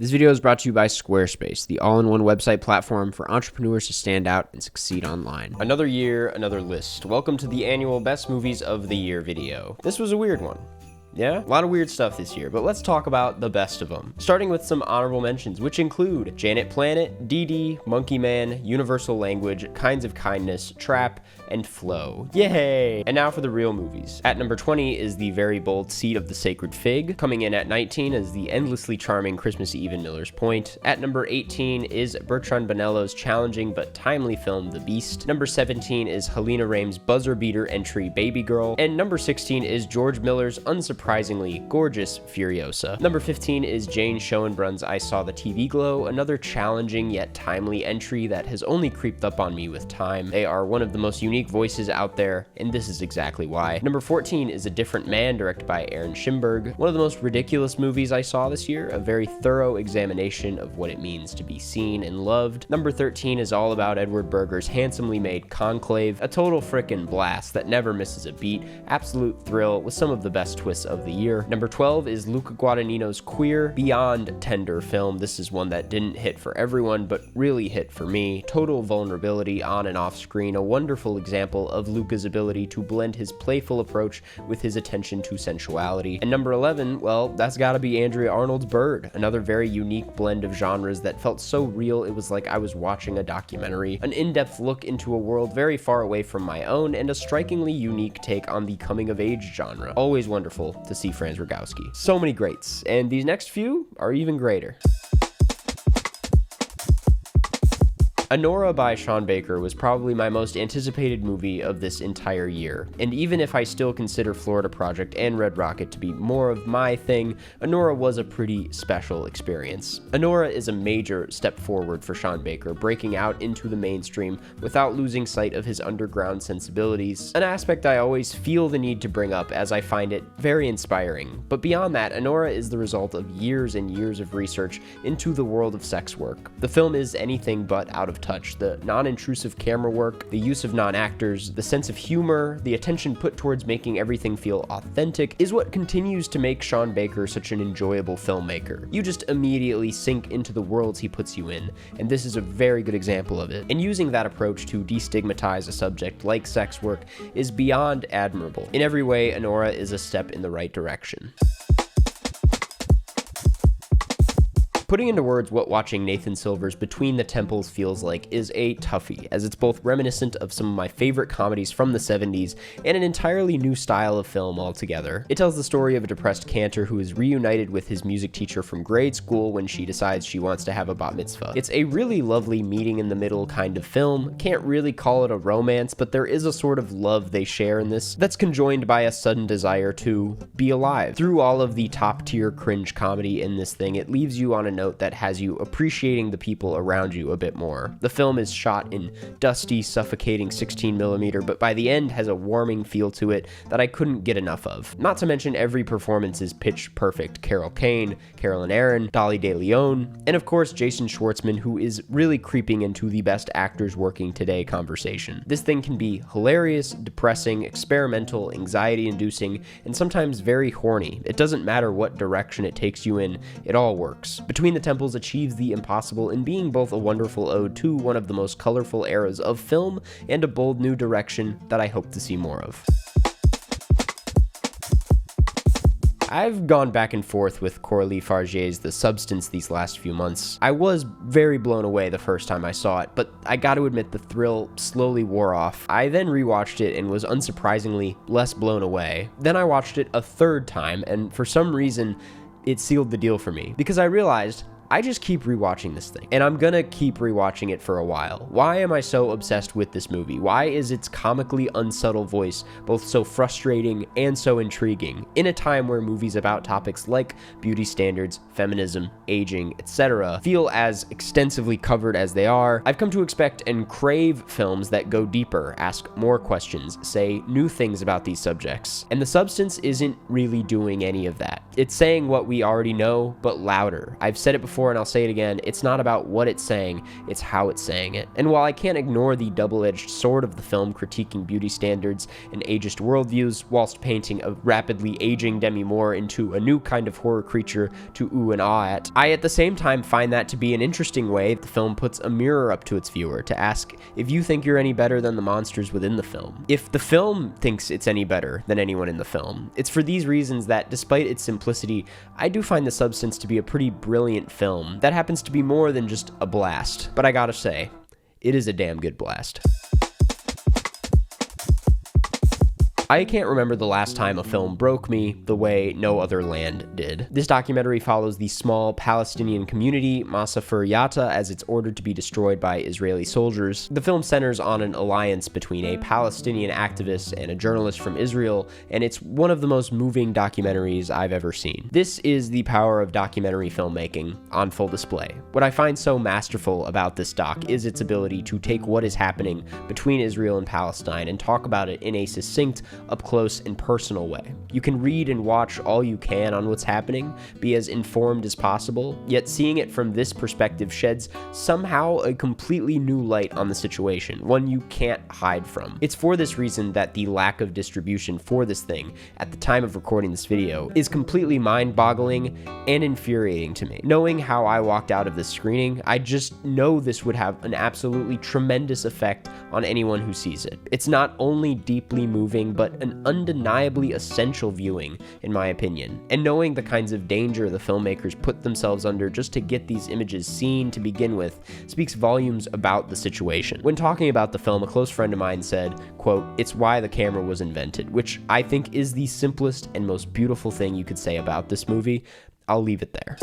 This video is brought to you by Squarespace, the all-in-one website platform for entrepreneurs to stand out and succeed online. Another year, another list. Welcome to the annual Best Movies of the Year video. This was a weird one. Yeah, a lot of weird stuff this year, but let's talk about the best of them. Starting with some honorable mentions, which include Janet Planet, DD, Monkey Man, Universal Language, Kinds of Kindness, Trap, and Flow. Yay! And now for the real movies. At number 20 is the very bold Seed of the Sacred Fig. Coming in at 19 is the endlessly charming Christmas Eve in Miller's Point. At number 18 is Bertrand Bonello's challenging but timely film The Beast. Number 17 is Helena Raim's buzzer beater entry Baby Girl. And number 16 is George Miller's unsurprisingly gorgeous Furiosa. Number 15 is Jane Schoenbrun's I Saw the TV Glow, another challenging yet timely entry that has only creeped up on me with time. They are one of the most unique voices out there, and this is exactly why. Number 14 is A Different Man, directed by Aaron Schimberg. One of the most ridiculous movies I saw this year, a very thorough examination of what it means to be seen and loved. Number 13 is all about Edward Berger's handsomely made Conclave, a total frickin' blast that never misses a beat, absolute thrill with some of the best twists of the year. Number 12 is Luca Guadagnino's queer, beyond tender film. This is one that didn't hit for everyone, but really hit for me. Total vulnerability on and off screen, a wonderful example of Luca's ability to blend his playful approach with his attention to sensuality. And number 11, well, that's gotta be Andrea Arnold's Bird, another very unique blend of genres that felt so real it was like I was watching a documentary, an in-depth look into a world very far away from my own, and a strikingly unique take on the coming-of-age genre. Always wonderful to see Franz Rogowski. So many greats, and these next few are even greater. Anora by Sean Baker was probably my most anticipated movie of this entire year, and even if I still consider Florida Project and Red Rocket to be more of my thing, Anora was a pretty special experience. Anora is a major step forward for Sean Baker, breaking out into the mainstream without losing sight of his underground sensibilities, an aspect I always feel the need to bring up as I find it very inspiring. But beyond that, Anora is the result of years and years of research into the world of sex work. The film is anything but out of touch. The non-intrusive camera work, the use of non-actors, the sense of humor, the attention put towards making everything feel authentic is what continues to make Sean Baker such an enjoyable filmmaker. You just immediately sink into the worlds he puts you in, and this is a very good example of it. And using that approach to destigmatize a subject like sex work is beyond admirable. In every way, Anora is a step in the right direction. Putting into words what watching Nathan Silver's Between the Temples feels like is a toughie, as it's both reminiscent of some of my favorite comedies from the 70s and an entirely new style of film altogether. It tells the story of a depressed cantor who is reunited with his music teacher from grade school when she decides she wants to have a bat mitzvah. It's a really lovely meeting in the middle kind of film. Can't really call it a romance, but there is a sort of love they share in this that's conjoined by a sudden desire to be alive. Through all of the top tier cringe comedy in this thing, it leaves you on a note that has you appreciating the people around you a bit more. The film is shot in dusty, suffocating 16mm, but by the end has a warming feel to it that I couldn't get enough of. Not to mention every performance is pitch perfect. Carol Kane, Carolyn Aaron, Dolly De Leon, and of course Jason Schwartzman, who is really creeping into the best actors working today conversation. This thing can be hilarious, depressing, experimental, anxiety-inducing, and sometimes very horny. It doesn't matter what direction it takes you in, it all works. Between the Temples achieves the impossible in being both a wonderful ode to one of the most colorful eras of film and a bold new direction that I hope to see more of. I've gone back and forth with Coralie Fargier's The Substance these last few months. I was very blown away the first time I saw it, but I gotta admit the thrill slowly wore off. I then rewatched it and was unsurprisingly less blown away. Then I watched it a third time, and for some reason, it sealed the deal for me, because I realized I just keep rewatching this thing, and I'm gonna keep rewatching it for a while. Why am I so obsessed with this movie? Why is its comically unsubtle voice both so frustrating and so intriguing in a time where movies about topics like beauty standards, feminism, aging, etc. feel as extensively covered as they are? I've come to expect and crave films that go deeper, ask more questions, say new things about these subjects. And The Substance isn't really doing any of that. It's saying what we already know, but louder. I've said it before before and I'll say it again, it's not about what it's saying, it's how it's saying it. And while I can't ignore the double-edged sword of the film critiquing beauty standards and ageist worldviews whilst painting a rapidly aging Demi Moore into a new kind of horror creature to ooh and ah at, I at the same time find that to be an interesting way the film puts a mirror up to its viewer to ask if you think you're any better than the monsters within the film. If the film thinks it's any better than anyone in the film, it's for these reasons that, despite its simplicity, I do find the substance to be a pretty brilliant film that happens to be more than just a blast. But I gotta say, it is a damn good blast. I can't remember the last time a film broke me the way No Other Land did. This documentary follows the small Palestinian community, Masafer Yatta, as it's ordered to be destroyed by Israeli soldiers. The film centers on an alliance between a Palestinian activist and a journalist from Israel, and it's one of the most moving documentaries I've ever seen. This is the power of documentary filmmaking on full display. What I find so masterful about this doc is its ability to take what is happening between Israel and Palestine and talk about it in a succinct, up-close and personal way. You can read and watch all you can on what's happening, be as informed as possible, yet seeing it from this perspective sheds somehow a completely new light on the situation, one you can't hide from. It's for this reason that the lack of distribution for this thing at the time of recording this video is completely mind-boggling and infuriating to me. Knowing how I walked out of this screening, I just know this would have an absolutely tremendous effect on anyone who sees it. It's not only deeply moving, but an undeniably essential viewing, in my opinion. And knowing the kinds of danger the filmmakers put themselves under just to get these images seen to begin with speaks volumes about the situation. When talking about the film, a close friend of mine said, quote, "It's why the camera was invented," which I think is the simplest and most beautiful thing you could say about this movie. I'll leave it there.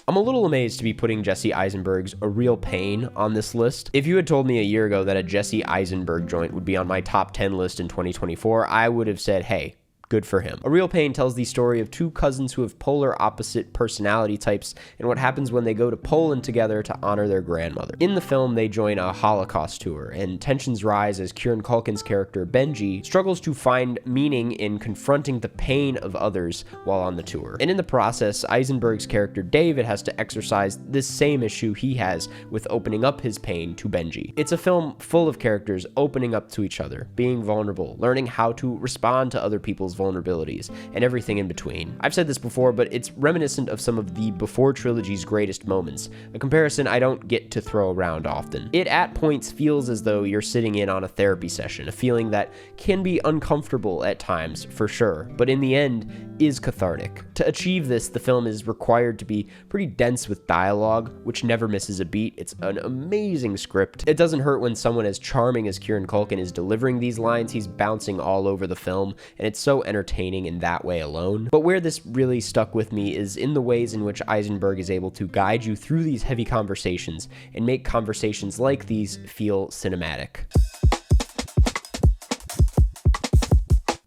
I'm a little amazed to be putting Jesse Eisenberg's A Real Pain on this list. If you had told me a year ago that a Jesse Eisenberg joint would be on my top 10 list in 2024, I would have said, hey, good for him. A Real Pain tells the story of two cousins who have polar opposite personality types and what happens when they go to Poland together to honor their grandmother. In the film, they join a Holocaust tour, and tensions rise as Kieran Culkin's character, Benji, struggles to find meaning in confronting the pain of others while on the tour. And in the process, Eisenberg's character, David, has to exercise this same issue he has with opening up his pain to Benji. It's a film full of characters opening up to each other, being vulnerable, learning how to respond to other people's vulnerabilities, and everything in between. I've said this before, but it's reminiscent of some of the Before trilogy's greatest moments, a comparison I don't get to throw around often. It at points feels as though you're sitting in on a therapy session, a feeling that can be uncomfortable at times, for sure, but in the end is cathartic. To achieve this, the film is required to be pretty dense with dialogue, which never misses a beat. It's an amazing script. It doesn't hurt when someone as charming as Kieran Culkin is delivering these lines. He's bouncing all over the film, and it's so entertaining in that way alone. But where this really stuck with me is in the ways in which Eisenberg is able to guide you through these heavy conversations and make conversations like these feel cinematic.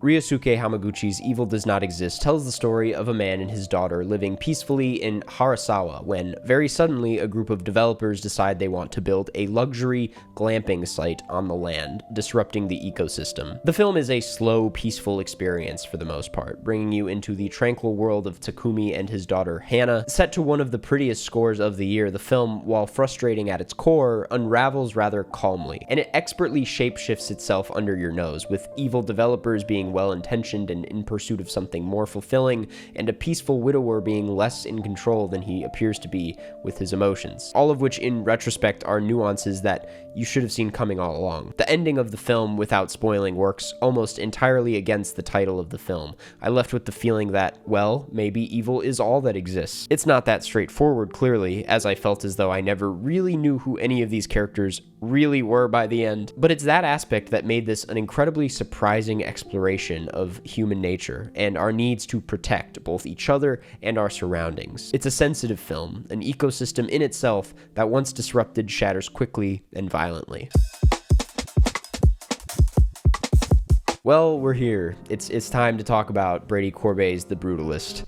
Ryosuke Hamaguchi's Evil Does Not Exist tells the story of a man and his daughter living peacefully in Harasawa when, very suddenly, a group of developers decide they want to build a luxury glamping site on the land, disrupting the ecosystem. The film is a slow, peaceful experience for the most part, bringing you into the tranquil world of Takumi and his daughter Hannah. Set to one of the prettiest scores of the year, the film, while frustrating at its core, unravels rather calmly, and it expertly shapeshifts itself under your nose, with evil developers being well-intentioned and in pursuit of something more fulfilling, and a peaceful widower being less in control than he appears to be with his emotions. All of which, in retrospect, are nuances that you should have seen coming all along. The ending of the film, without spoiling, works almost entirely against the title of the film. I left with the feeling that, well, maybe evil is all that exists. It's not that straightforward, clearly, as I felt as though I never really knew who any of these characters really were by the end, but it's that aspect that made this an incredibly surprising exploration of human nature and our needs to protect both each other and our surroundings. It's a sensitive film, an ecosystem in itself that once disrupted shatters quickly and violently. Well, we're here. It's time to talk about Brady Corbet's The Brutalist.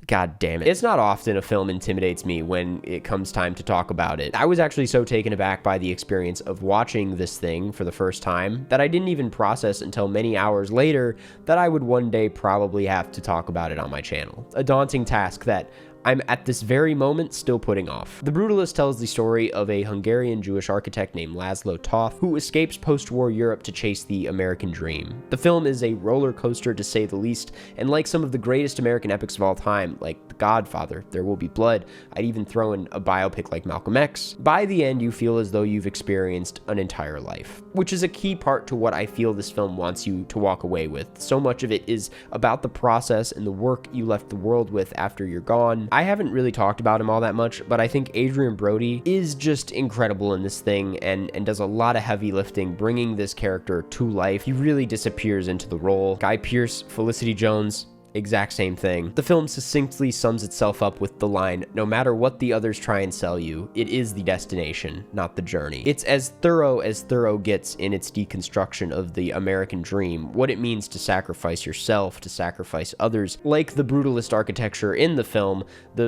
God damn it. It's not often a film intimidates me when it comes time to talk about it. I was actually so taken aback by the experience of watching this thing for the first time that I didn't even process until many hours later that I would one day probably have to talk about it on my channel. A daunting task that I'm at this very moment still putting off. The Brutalist tells the story of a Hungarian Jewish architect named Laszlo Toth who escapes post-war Europe to chase the American dream. The film is a roller coaster to say the least, and like some of the greatest American epics of all time, like The Godfather, There Will Be Blood, I'd even throw in a biopic like Malcolm X, by the end you feel as though you've experienced an entire life, which is a key part to what I feel this film wants you to walk away with. So much of it is about the process and the work you left the world with after you're gone. I haven't really talked about him all that much, but I think Adrien Brody is just incredible in this thing and does a lot of heavy lifting, bringing this character to life. He really disappears into the role. Guy Pearce, Felicity Jones, exact same thing. The film succinctly sums itself up with the line, "No matter what the others try and sell you, it is the destination, not the journey." It's as thorough gets in its deconstruction of the American dream, what it means to sacrifice yourself, to sacrifice others. Like the brutalist architecture in the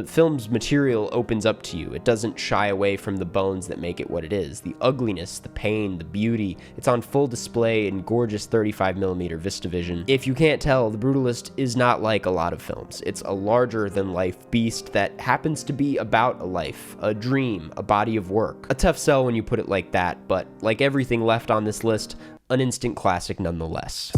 film's material opens up to you. It doesn't shy away from the bones that make it what it is. The ugliness, the pain, the beauty, it's on full display in gorgeous 35mm VistaVision. If you can't tell, the brutalist is not like a lot of films. It's a larger-than-life beast that happens to be about a life, a dream, a body of work. A tough sell when you put it like that, but like everything left on this list, an instant classic nonetheless.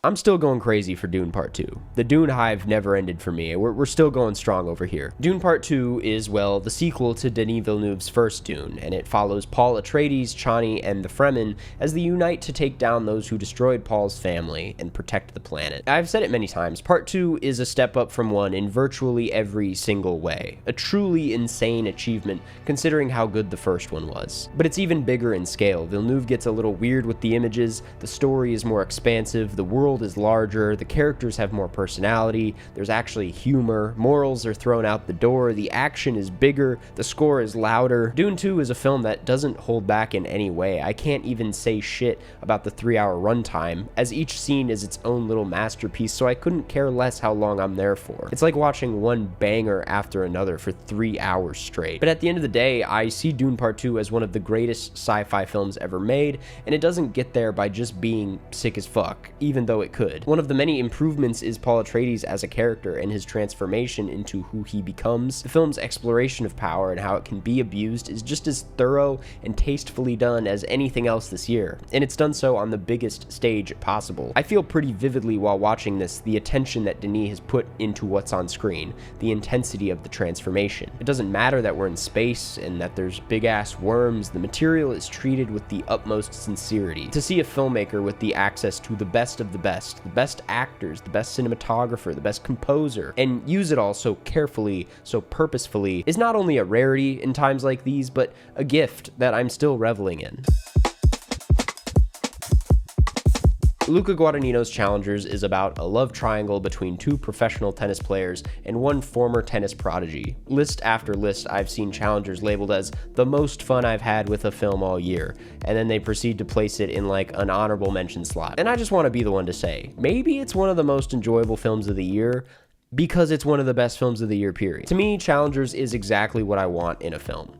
I'm still going crazy for Dune Part 2. The Dune hive never ended for me. We're still going strong over here. Dune Part 2 is, well, the sequel to Denis Villeneuve's first Dune, and it follows Paul Atreides, Chani, and the Fremen as they unite to take down those who destroyed Paul's family and protect the planet. I've said it many times, Part 2 is a step up from 1 in virtually every single way. A truly insane achievement considering how good the first one was. But it's even bigger in scale. Villeneuve gets a little weird with the images, the story is more expansive, the world is larger, the characters have more personality, there's actually humor, morals are thrown out the door, the action is bigger, the score is louder. Dune 2 is a film that doesn't hold back in any way. I can't even say shit about the 3-hour runtime, as each scene is its own little masterpiece, so I couldn't care less how long I'm there for. It's like watching one banger after another for 3 hours straight. But at the end of the day, I see Dune Part 2 as one of the greatest sci-fi films ever made, and it doesn't get there by just being sick as fuck, even though it could. One of the many improvements is Paul Atreides as a character and his transformation into who he becomes. The film's exploration of power and how it can be abused is just as thorough and tastefully done as anything else this year, and it's done so on the biggest stage possible. I feel pretty vividly while watching this the attention that Denis has put into what's on screen, the intensity of the transformation. It doesn't matter that we're in space and that there's big-ass worms, the material is treated with the utmost sincerity. To see a filmmaker with the access to the best of the best actors, the best cinematographer, the best composer, and use it all so carefully, so purposefully, is not only a rarity in times like these, but a gift that I'm still reveling in. Luca Guadagnino's Challengers is about a love triangle between 2 professional tennis players and 1 former tennis prodigy. List after list, I've seen Challengers labeled as the most fun I've had with a film all year, and then they proceed to place it in like an honorable mention slot. And I just want to be the one to say, maybe it's one of the most enjoyable films of the year, because it's one of the best films of the year, period. To me, Challengers is exactly what I want in a film.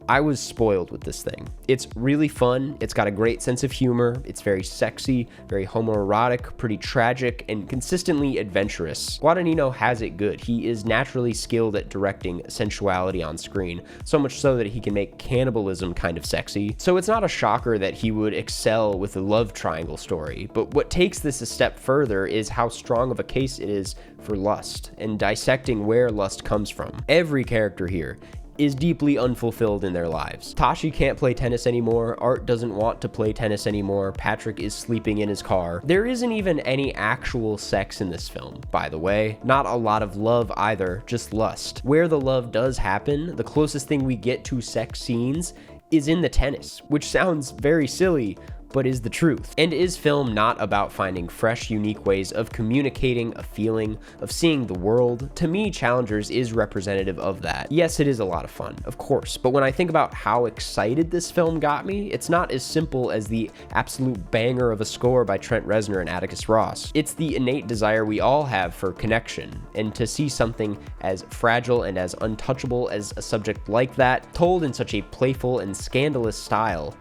I was spoiled with this thing. It's really fun, it's got a great sense of humor, it's very sexy, very homoerotic, pretty tragic, and consistently adventurous. Guadagnino has it good. He is naturally skilled at directing sensuality on screen, so much so that he can make cannibalism kind of sexy. So it's not a shocker that he would excel with a love triangle story, but what takes this a step further is how strong of a case it is for lust, and dissecting where lust comes from. Every character here is deeply unfulfilled in their lives. Tashi can't play tennis anymore, Art doesn't want to play tennis anymore, Patrick is sleeping in his car. There isn't even any actual sex in this film, by the way. Not a lot of love either, just lust. Where the love does happen, the closest thing we get to sex scenes is in the tennis, which sounds very silly, but is the truth. And is film not about finding fresh, unique ways of communicating a feeling, of seeing the world? To me, Challengers is representative of that. Yes, it is a lot of fun, of course, but when I think about how excited this film got me, it's not as simple as the absolute banger of a score by Trent Reznor and Atticus Ross. It's the innate desire we all have for connection, and to see something as fragile and as untouchable as a subject like that, told in such a playful and scandalous style,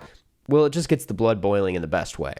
well, it just gets the blood boiling in the best way.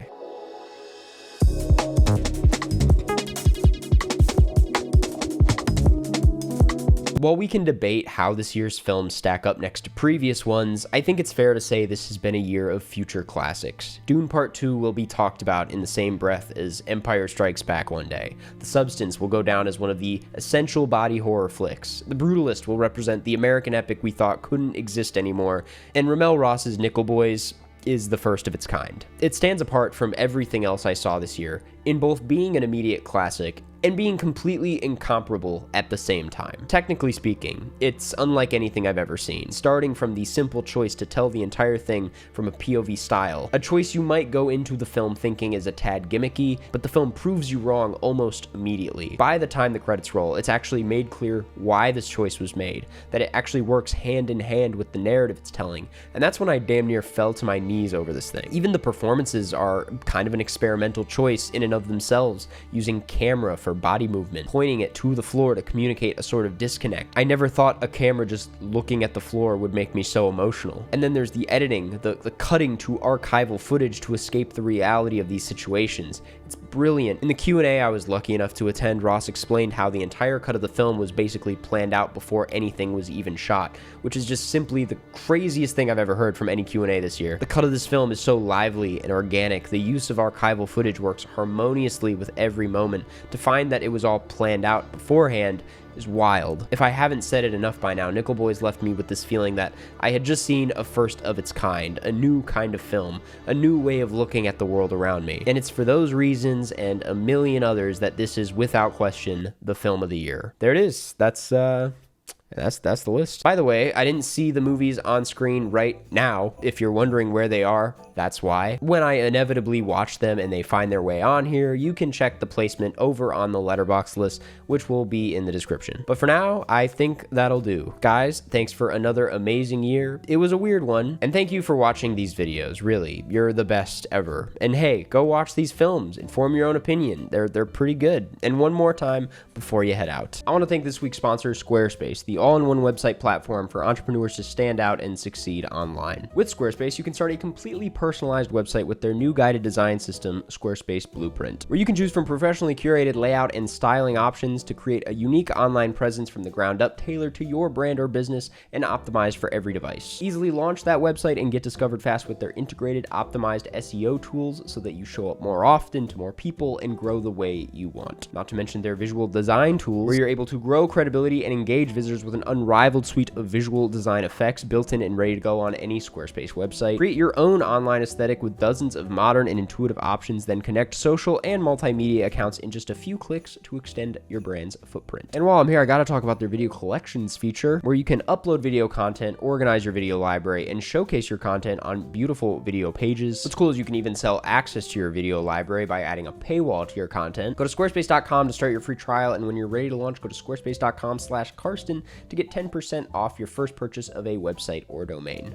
While we can debate how this year's films stack up next to previous ones, I think it's fair to say this has been a year of future classics. Dune Part 2 will be talked about in the same breath as Empire Strikes Back one day. The Substance will go down as one of the essential body horror flicks. The Brutalist will represent the American epic we thought couldn't exist anymore, and Ramel Ross's Nickel Boys is the first of its kind. It stands apart from everything else I saw this year, in both being an immediate classic and being completely incomparable at the same time. Technically speaking, it's unlike anything I've ever seen, starting from the simple choice to tell the entire thing from a POV style, a choice you might go into the film thinking is a tad gimmicky, but the film proves you wrong almost immediately. By the time the credits roll, it's actually made clear why this choice was made, that it actually works hand in hand with the narrative it's telling, and that's when I damn near fell to my knees over this thing. Even the performances are kind of an experimental choice in and of themselves, using camera for body movement, pointing it to the floor to communicate a sort of disconnect. I never thought a camera just looking at the floor would make me so emotional. And then there's the editing, the cutting to archival footage to escape the reality of these situations. It's brilliant. In the Q&A I was lucky enough to attend, Ross explained how the entire cut of the film was basically planned out before anything was even shot, which is just simply the craziest thing I've ever heard from any Q&A this year. The cut of this film is so lively and organic. The use of archival footage works harmoniously with every moment. To find that it was all planned out beforehand is wild. If I haven't said it enough by now, Nickel Boys left me with this feeling that I had just seen a first of its kind, a new kind of film, a new way of looking at the world around me. And it's for those reasons and a million others that this is without question the film of the year. There it is. That's the list. By the way, I didn't see the movies on screen right now. If you're wondering where they are, that's why. When I inevitably watch them and they find their way on here, you can check the placement over on the Letterboxd list, which will be in the description. But for now, I think that'll do. Guys, thanks for another amazing year. It was a weird one, and thank you for watching these videos. Really, you're the best ever. And hey, go watch these films and form your own opinion. They're pretty good. And one more time before you head out, I want to thank this week's sponsor, Squarespace, the all-in-one website platform for entrepreneurs to stand out and succeed online. With Squarespace, you can start a completely personalized website with their new guided design system, Squarespace Blueprint, where you can choose from professionally curated layout and styling options to create a unique online presence from the ground up, tailored to your brand or business and optimized for every device. Easily launch that website and get discovered fast with their integrated, optimized SEO tools so that you show up more often to more people and grow the way you want. Not to mention their visual design tools, where you're able to grow credibility and engage visitors with an unrivaled suite of visual design effects built in and ready to go on any Squarespace website. Create your own online aesthetic with dozens of modern and intuitive options, then connect social and multimedia accounts in just a few clicks to extend your brand's footprint. And while I'm here, I gotta talk about their video collections feature, where you can upload video content, organize your video library, and showcase your content on beautiful video pages. What's cool is you can even sell access to your video library by adding a paywall to your content. Go to squarespace.com to start your free trial, and when you're ready to launch, go to squarespace.com/Karsten to get 10% off your first purchase of a website or domain.